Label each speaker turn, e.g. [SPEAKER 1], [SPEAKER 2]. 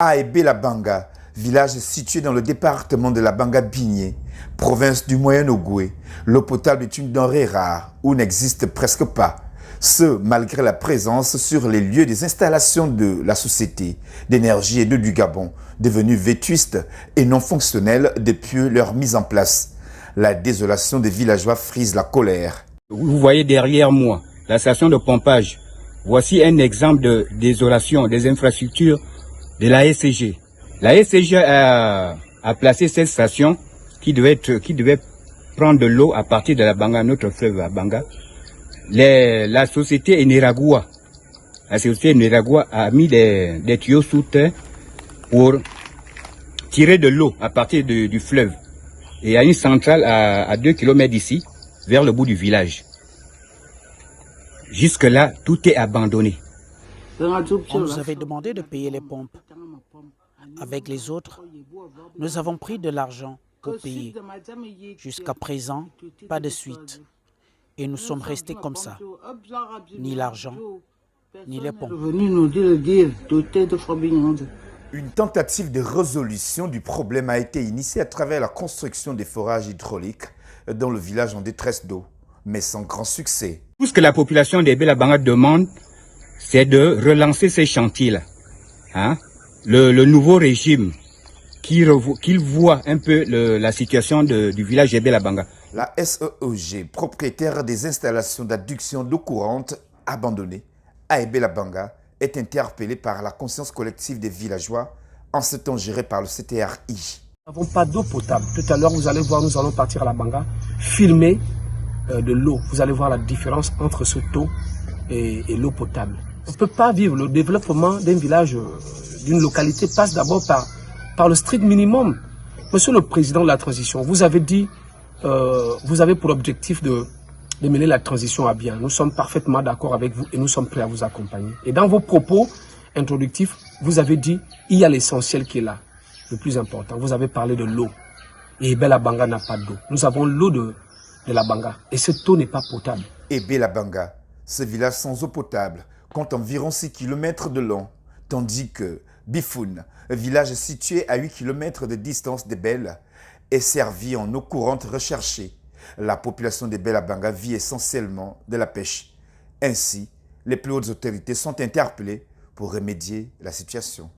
[SPEAKER 1] Aébé-la-Banga, village situé dans le département de la Banga-Bigné, province du Moyen-Ogooué, l'eau potable est une denrée rare ou n'existe presque pas. Ce, malgré la présence sur les lieux des installations de la Société d'énergie et d'eau du Gabon, devenues vétustes et non fonctionnelles depuis leur mise en place. La désolation des villageois frise la colère.
[SPEAKER 2] Vous voyez derrière moi la station de pompage. Voici un exemple de désolation des infrastructures de la SCG. La SCG a placé cette station qui devait prendre de l'eau à partir de la Banga, notre fleuve à Banga. La société Eneragua, a mis des tuyaux sous terre pour tirer de l'eau à partir du fleuve. Et il y a une centrale à 2 km d'ici, vers le bout du village. Jusque-là, tout est abandonné.
[SPEAKER 3] On nous avait demandé de payer les pompes. Avec les autres, nous avons pris de l'argent pour payer. Jusqu'à présent, pas de suite. Et nous sommes restés comme ça. Ni l'argent, ni les pompes.
[SPEAKER 1] Une tentative de résolution du problème a été initiée à travers la construction des forages hydrauliques dans le village en détresse d'eau, mais sans grand succès.
[SPEAKER 2] Tout ce que la population d'Aébé-la-Banga demande, c'est de relancer ces chantiers-là. Hein? Le nouveau régime, qu'il voit un peu la situation du village d'Aébé-la-Banga.
[SPEAKER 1] La SEEG, propriétaire des installations d'adduction d'eau courante abandonnées à Aébé-la-Banga, est interpellée par la conscience collective des villageois en ce temps géré par le CTRI.
[SPEAKER 4] Nous n'avons pas d'eau potable. Tout à l'heure, vous allez voir, nous allons partir à la Banga, filmer de l'eau. Vous allez voir la différence entre cette eau et l'eau potable. On ne peut pas vivre. Le développement d'un village, d'une localité passe d'abord par le strict minimum. Monsieur le Président de la Transition, vous avez dit, vous avez pour objectif de mener la transition à bien. Nous sommes parfaitement d'accord avec vous et nous sommes prêts à vous accompagner. Et dans vos propos introductifs, vous avez dit, il y a l'essentiel qui est là, le plus important. Vous avez parlé de l'eau. Et Aébé-la-Banga n'a pas d'eau. Nous avons l'eau de la Banga. Et cette eau n'est pas potable.
[SPEAKER 1] Aébé-la-Banga, ce village sans eau potable, compte environ 6 km de long, tandis que Bifoun, un village situé à 8 km de distance d'Aébé, est servi en eau courante recherchée. La population d'Aébé-la-Banga vit essentiellement de la pêche. Ainsi, les plus hautes autorités sont interpellées pour remédier à la situation.